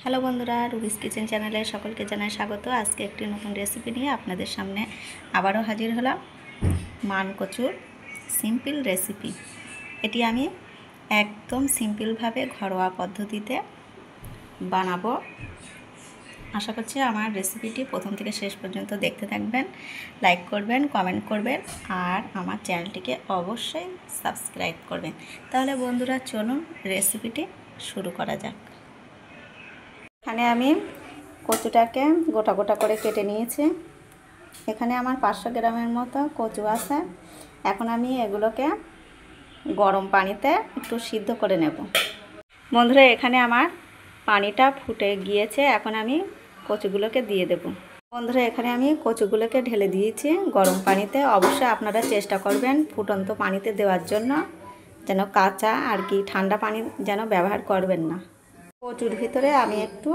Hello বন্ধুরা, রুবিস kitchen চ্যানেলে সকলকে জানাই স্বাগত। আজকে একটি নতুন রেসিপি নিয়ে আপনাদের সামনে আবারও হাজির হলাম। মান কচুর সিম্পল রেসিপি। এটি আমি একদম সিম্পলভাবে ঘরোয়া পদ্ধতিতে বানাবো। আশা করছি আমার রেসিপিটি প্রথম থেকে শেষ পর্যন্ত দেখতে থাকবেন, লাইক করবেন, কমেন্ট করবেন আর আমার চ্যানেলটিকে অবশ্যই সাবস্ক্রাইব করবেন। তাহলে বন্ধুরা চলুন রেসিপিটি শুরু করা যাক। এখানে আমি কচুটাকে গোটা গোটা করে কেটে নিয়েছি। এখানে আমার 500 গ্রামের মতো কচু আছে। এখন আমি এগুলোকে গরম পানিতে একটু সিদ্ধ করে নেব। বন্ধুরা, এখানে আমার পানিটা ফুটে গিয়েছে। এখন আমি কচুগুলোকে দিয়ে দেব। বন্ধুরা, এখানে আমি কচুগুলোকে ঢেলে দিয়েছি গরম পানিতে। অবশ্যই আপনারা চেষ্টা করবেন ফুটন্ত পানিতে দেওয়ার জন্য, যেন কাঁচা আর কি ঠান্ডা পানি যেন ব্যবহার করবেন না। কচুর ভিতরে আমি একটু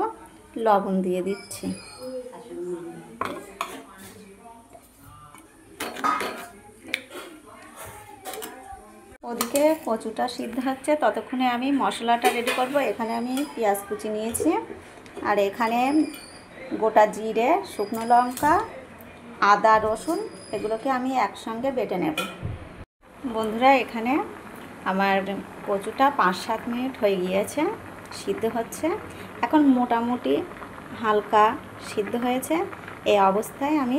লবণ দিয়ে দিচ্ছি। ওদিকে কচুটা সিদ্ধ হচ্ছে, ততক্ষণে আমি মশলাটা রেডি করব। এখানে আমি পেঁয়াজ কুচি নিয়েছি আর এখানে গোটা জিরে, শুকনো লঙ্কা, আদা, রসুন এগুলোকে আমি একসঙ্গে বেটে নেব। বন্ধুরা, এখানে আমার কচুটা 5-7 মিনিট হয়ে গিয়েছে, সিদ্ধ হচ্ছে। এখন মোটামুটি হালকা সিদ্ধ হয়েছে। এই অবস্থায় আমি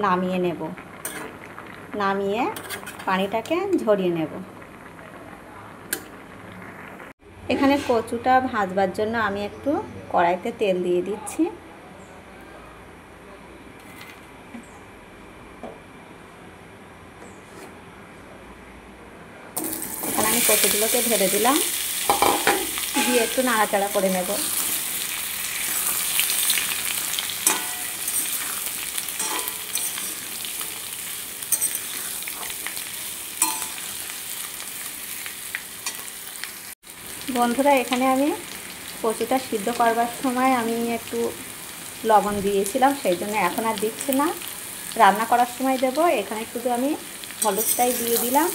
নামিয়ে নেব। নামিয়ে পানিটাকে ঝরিয়ে নেব। এখানে কচুটা ভাজবার জন্য আমি একটু কড়াইতে তেল দিয়ে দিচ্ছি। এখানে আমি কচুগুলোকে ঢেলে দিলাম, দিয়ে একটু নাড়াচাড়া করে নেব। বন্ধুরা, এখানে আমি কচুটা সিদ্ধ করবার সময় আমি একটু লবণ দিয়েছিলাম, সেই জন্য এখন আর দিচ্ছি না। রান্না করার সময় দেব। এখানে শুধু আমি হলুদটাই দিয়ে দিলাম।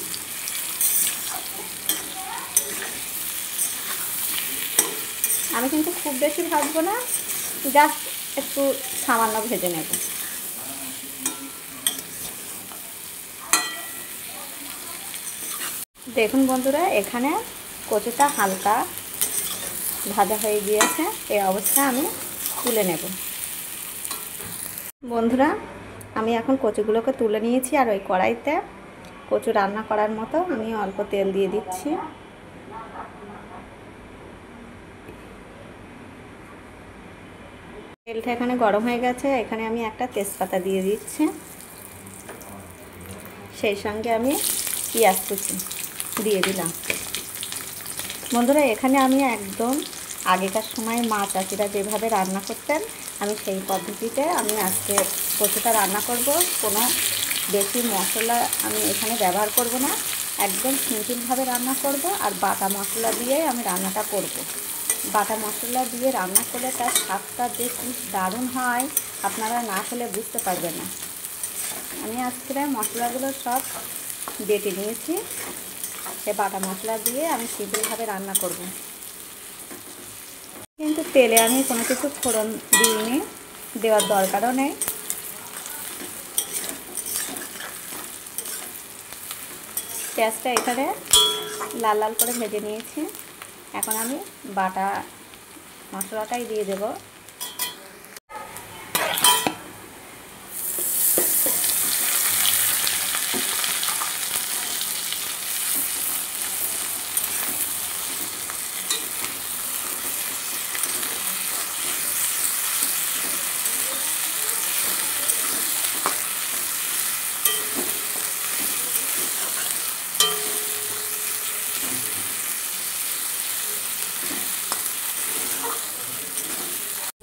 আমি কিন্তু খুব বেশি ভাজবো না, জাস্ট একটু সামান্য ভেজে নেব। দেখুন বন্ধুরা, এখানে কচুটা হালকা ভাজা হয়ে গিয়েছে। এই অবস্থায় আমি তুলে নেব। বন্ধুরা, আমি এখন কচুগুলোকে তুলে নিয়েছি আর ওই কড়াইতে কচু রান্না করার মতো আমি অল্প তেল দিয়ে দিচ্ছি। তেলটা এখানে গরম হয়ে গেছে। এখানে আমি একটা তেজপাতা দিয়ে দিচ্ছি। সেই সঙ্গে আমি পেঁয়াজ কুচি দিয়ে দিলাম। বন্ধুরা, এখানে আমি একদম আগেকার সময় মা চাচিরা যেভাবে রান্না করতেন, আমি সেই পদ্ধতিতে আমি আজকে কচুটা রান্না করব। কোনো বেশি মশলা আমি এখানে ব্যবহার করব না, একদম সিম্পলভাবে রান্না করব। আর বাটা মশলা দিয়ে আমি রান্নাটা করব। বাটা মশলা দিয়ে রান্না করলে তার স্বাদটা যে কি দারুণ হয়, আপনারা না খেলে বুঝতে পারবেন না। আমি আজকে মশলাগুলো সব বেটে নিয়েছি। এই বাটা মশলা দিয়ে আমি সিম্পলভাবে রান্না করব। কিন্তু তেলে আমি কোনো কিছু ফোড়ন দিইনি, দেওয়ার দরকারও নেই। পেঁয়াজটা এখানে লাল লাল করে ভেজে নিয়েছি। এখন আমি বাটা মশলাটাই দিয়ে দেব।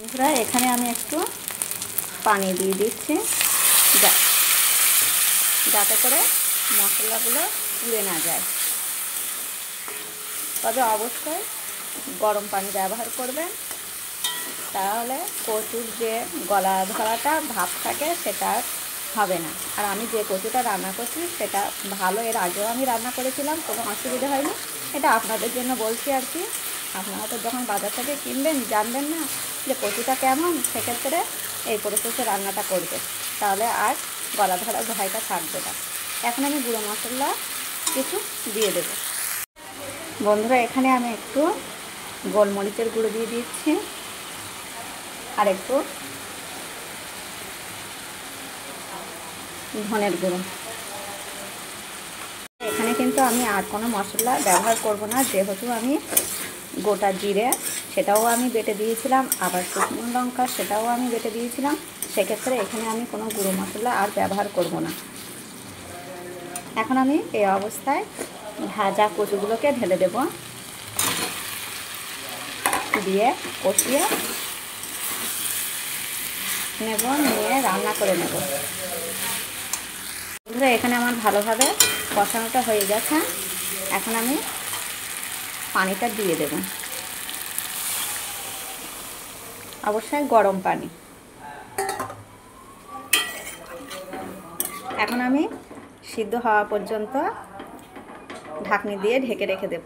বন্ধুরা, এখানে আমি একটু পানি দিয়ে দিচ্ছি যাতে করে মশলাগুলো পুড়ে না যায়। তবে অবশ্যই গরম পানি ব্যবহার করবেন, তাহলে কচুর যে গলা ধরাটা ভাব থাকে সেটা হবে না। আর আমি যে কচুটা রান্না করছি সেটা ভালো, এর আগেও আমি রান্না করেছিলাম, কোনো অসুবিধা হয়নি। এটা আপনাদের জন্য বলছি আর কি। আপনারা তো যখন বাজার থেকে কিনবেন জানবেন না যে কচুটা কেমন, সেক্ষেত্রে এই প্রসেসে রান্নাটা করবে, তাহলে আর গলা ধরার ভয়টা থাকবে না। এখন আমি গুঁড়ো মশলা কিছু দিয়ে দেব। বন্ধুরা, এখানে আমি একটু গোলমরিচের গুঁড়ো দিয়ে দিচ্ছি, আর একটু ধনের গুঁড়ো। এখানে কিন্তু আমি আর কোনো মশলা ব্যবহার করব না, যেহেতু আমি গোটা জিরে সেটাও আমি বেটে দিয়েছিলাম, আবার শুকনো লঙ্কা সেটাও আমি বেটে দিয়েছিলাম, সেক্ষেত্রে এখানে আমি কোনো গুঁড়ো মশলা আর ব্যবহার করব না। এখন আমি এই অবস্থায় ভাজা কচুগুলোকে ঢেলে দেব, দিয়ে কষিয়ে নেব, নিয়ে রান্না করে নেব। বন্ধুরা, এখানে আমার ভালোভাবে কষানোটা হয়ে গেছে। এখন আমি পানিটা দিয়ে দেব, অবশ্যই গরম পানি। এখন আমি সিদ্ধ হওয়া পর্যন্ত ঢাকনি দিয়ে ঢেকে রেখে দেব।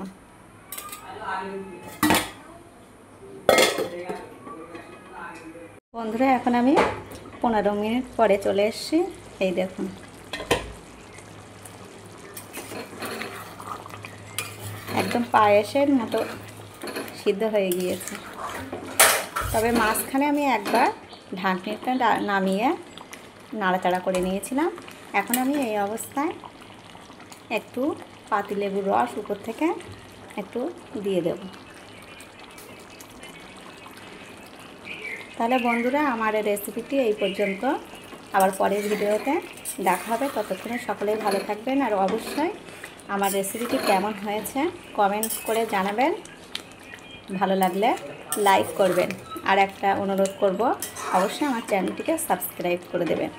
বন্ধুরা, এখন আমি 15 মিনিট পরে চলে এসেছি। এই দেখুন, একদম পায়েসের মতো সিদ্ধ হয়ে গিয়েছে। তবে মাঝখানে আমি একবার ঢাকনিটা নামিয়ে নাড়াচাড়া করে নিয়েছিলাম। এখন আমি এই অবস্থায় একটু পাতিলেবুর রস উপর থেকে একটু দিয়ে দেব। তাহলে বন্ধুরা, আমার এই রেসিপিটি এই পর্যন্ত। আবার পরের ভিডিওতে দেখা হবে। ততক্ষণে সকলেই ভালো থাকবেন, আর অবশ্যই আমার রেসিপিটি কেমন হয়েছে কমেন্ট করে জানাবেন। ভালো লাগলে লাইক করবেন, আর একটা অনুরোধ করব, অবশ্যই আমার চ্যানেলটিকে সাবস্ক্রাইব করে দেবেন।